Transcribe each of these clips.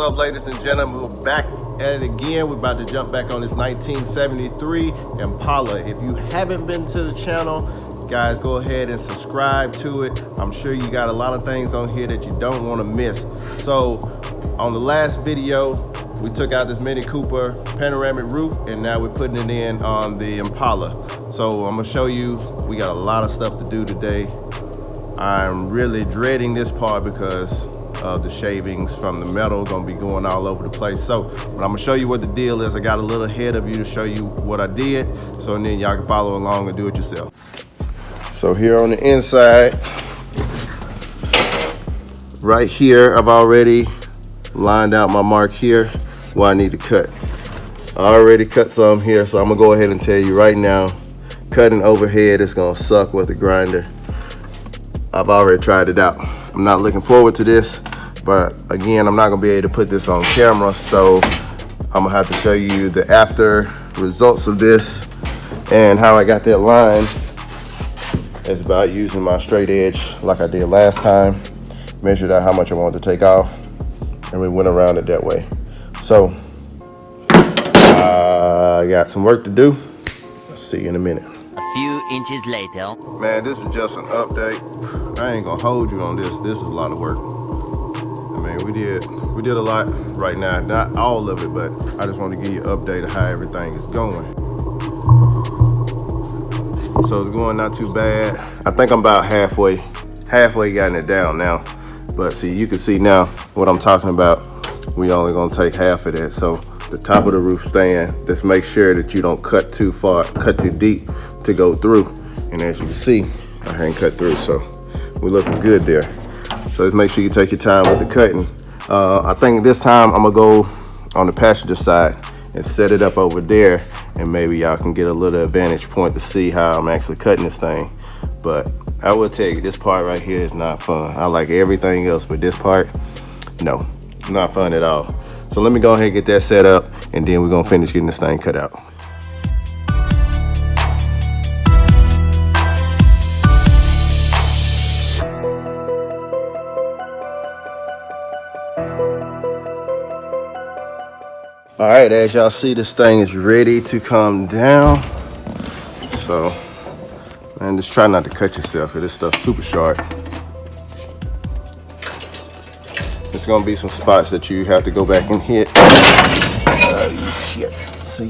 up, ladies and gentlemen? We're back at it again. We're about to jump back on this 1973 Impala. If you haven't been to the channel, guys, go ahead and subscribe to it. I'm sure you got a lot of things on here that you don't want to miss. So on the last video, we took out this Mini Cooper panoramic roof, and now we're putting it in on the Impala. So I'm gonna show you, we got a lot of stuff to do today. I'm really dreading this part because of the shavings from the metal gonna be going all over the place. So but I'm gonna show you what the deal is. I got a little ahead of you to show you what I did, so and then y'all can follow along and do it yourself. So here on the inside, right here, I've already lined out my mark here where I need to cut. I already cut some here, so I'm gonna go ahead and tell you right now, cutting overhead is gonna suck with the grinder. I've already tried it out. I'm not looking forward to this, but again, I'm not gonna be able to put this on camera, so I'm gonna have to show you the after results of this and how I got that line. It's about using my straight edge like I did last time, measured out how much I wanted to take off, and we went around it that way. So I got some work to do. I'll see you in a minute. A few inches later. Man, this is just an update. I ain't gonna hold you on this. This is a lot of work. I mean, we did a lot right now. Not all of it, but I just want to give you an update of how everything is going. So it's going not too bad. I think I'm about halfway gotten it down now. But see, you can see now what I'm talking about. We only gonna take half of that. So the top of the roof stand, just make sure that you don't cut too far, cut too deep to go through. And as you can see, I hadn't cut through, so we're looking good there. So just make sure you take your time with the cutting. I think this time I'm gonna go on the passenger side and set it up over there, and maybe y'all can get a little advantage point to see how I'm actually cutting this thing. But I will tell you, this part right here is not fun. I like everything else, but this part, no, not fun at all. So let me go ahead and get that set up, and then we're gonna finish getting this thing cut out. All right, as y'all see, this thing is ready to come down. So, man, just try not to cut yourself, because this stuff's super sharp. There's gonna be some spots that you have to go back and hit. Shit, see,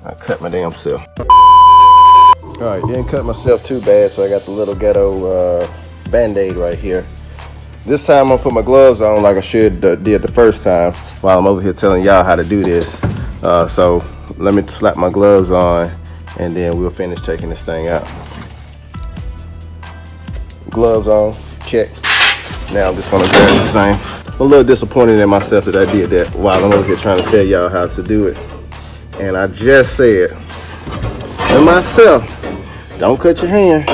I cut my damn self. All right, didn't cut myself too bad, so I got the little ghetto Band-Aid right here. This time I'm gonna put my gloves on like I should did the first time while I'm over here telling y'all how to do this. So let me slap my gloves on, and then we'll finish taking this thing out. Gloves on, check. Now I'm just gonna grab this thing. I'm a little disappointed in myself that I did that while I'm over here trying to tell y'all how to do it. And I just said to myself, don't cut your hand.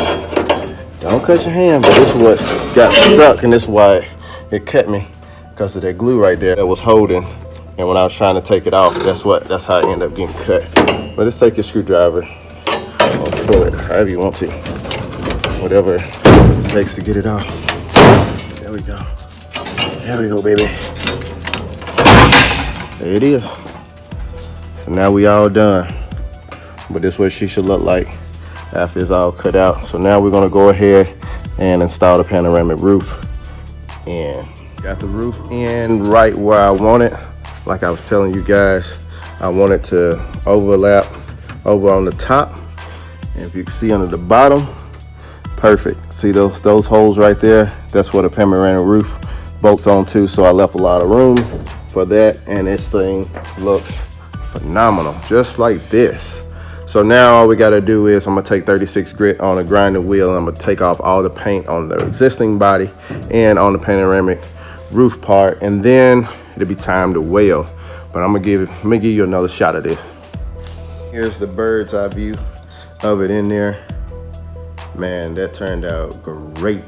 Don't cut your hand, but this is what got stuck, and this is why it cut me, because of that glue right there that was holding. And when I was trying to take it off, that's how it ended up getting cut. But let's take your screwdriver, or pull it however you want to, whatever it takes to get it off. There we go. There we go, baby. There it is. So now we all done. But this is what she should look like after it's all cut out. So now we're gonna go ahead and install the panoramic roof. And got the roof in right where I want it. Like I was telling you guys, I want it to overlap over on the top. And if you can see under the bottom, perfect. See those holes right there? That's where the panoramic roof bolts onto. So I left a lot of room for that, and this thing looks phenomenal, just like this. So now all we gotta do is I'm gonna take 36 grit on a grinder wheel, and I'm gonna take off all the paint on the existing body and on the panoramic roof part, and then it'll be time to weld. But I'm gonna give you another shot of this. Here's the bird's eye view of it in there. Man, that turned out great.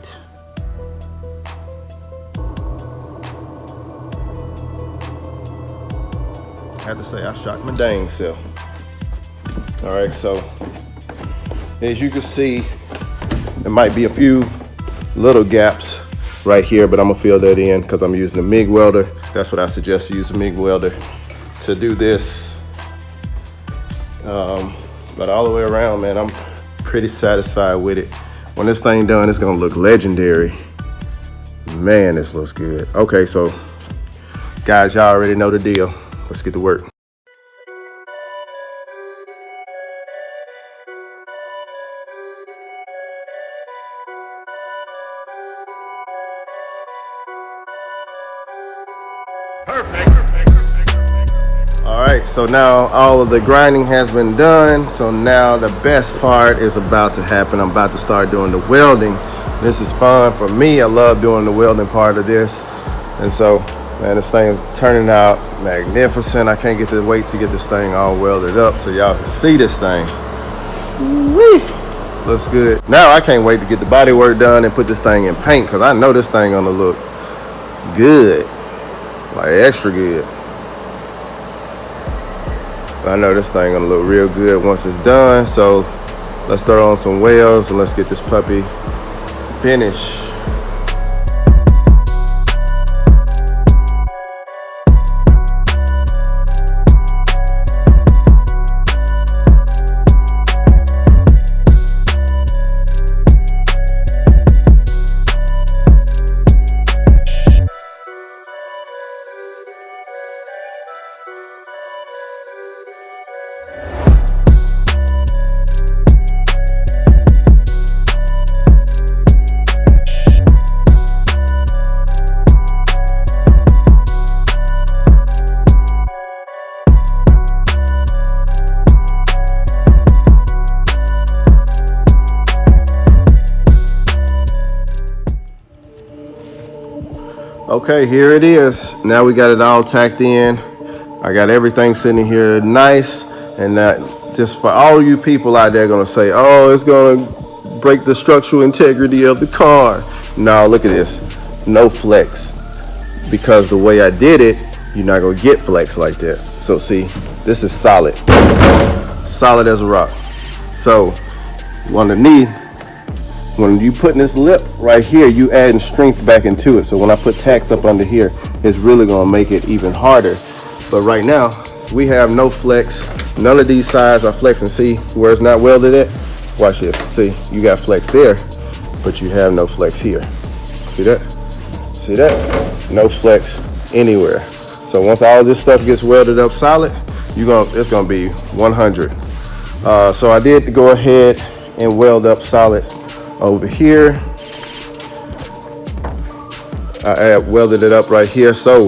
I have to say, I shocked my dang self. All right, so as you can see, there might be a few little gaps right here, but I'm gonna fill that in because I'm using the MIG welder. That's what I suggest. You use a MIG welder to do this. But all the way around, man, I'm pretty satisfied with it. When this thing done, it's gonna look legendary. Man, this looks good. Okay, so guys, y'all already know the deal. Let's get to work. All right, so now all of the grinding has been done. So now the best part is about to happen. I'm about to start doing the welding. This is fun for me. I love doing the welding part of this. And so, man, this thing is turning out magnificent. I can't wait to get this thing all welded up so y'all can see this thing. Woo! Looks good. Now I can't wait to get the body work done and put this thing in paint, because I know this thing gonna look good, like extra good. I know this thing gonna look real good once it's done. So let's throw on some welds and let's get this puppy finished. Okay, here it is. Now we got it all tacked in. I got everything sitting here nice. And that, just for all you people out there gonna say, oh, it's gonna break the structural integrity of the car. No, look at this, no flex. Because the way I did it, you're not gonna get flex like that. So see, this is solid. Solid as a rock. So underneath, when you putting this lip right here, you adding strength back into it. So when I put tacks up under here, it's really gonna make it even harder. But right now, we have no flex. None of these sides are flexing. See where it's not welded at? Watch this. See, you got flex there, but you have no flex here. See that? See that? No flex anywhere. So once all this stuff gets welded up solid, it's gonna be 100. So I did go ahead and weld up solid over here. I welded it up right here. So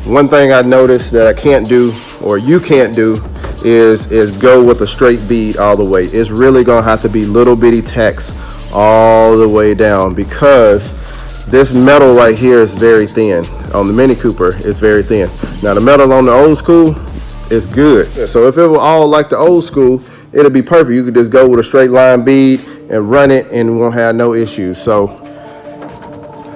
one thing I noticed that I can't do, or you can't do, is go with a straight bead all the way. It's really gonna have to be little bitty tacks all the way down, because this metal right here is very thin. On the Mini Cooper, it's very thin. Now the metal on the old school is good. So if it were all like the old school, it'll be perfect. You could just go with a straight line bead and run it and won't have no issues. So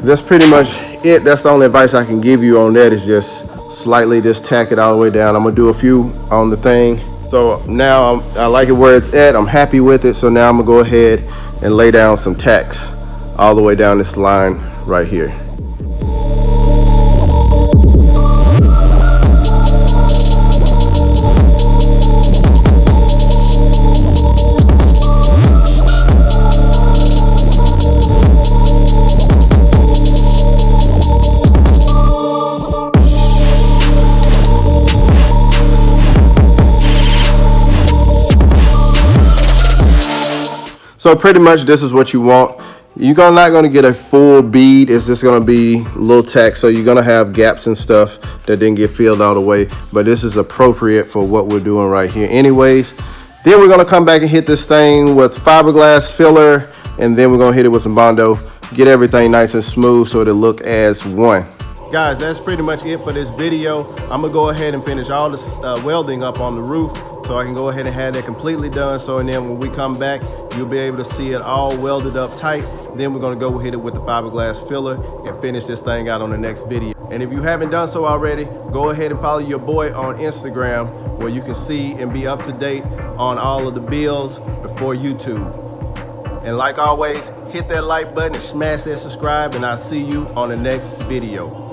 that's pretty much it. That's the only advice I can give you on that, is just slightly just tack it all the way down. I'm gonna do a few on the thing. So now I like it where it's at. I'm happy with it. So now I'm gonna go ahead and lay down some tacks all the way down this line right here. So pretty much this is what you want. You're not gonna get a full bead. It's just gonna be little tacks. So you're gonna have gaps and stuff that didn't get filled all the way. But this is appropriate for what we're doing right here anyways. Then we're gonna come back and hit this thing with fiberglass filler. And then we're gonna hit it with some Bondo. Get everything nice and smooth so it'll look as one. Guys, that's pretty much it for this video. I'm gonna go ahead and finish all this welding up on the roof, so I can go ahead and have that completely done. So, and then when we come back, you'll be able to see it all welded up tight. Then we're gonna go hit it with the fiberglass filler and finish this thing out on the next video. And if you haven't done so already, go ahead and follow your boy on Instagram, where you can see and be up to date on all of the builds before YouTube. And like always, hit that like button and smash that subscribe, and I'll see you on the next video.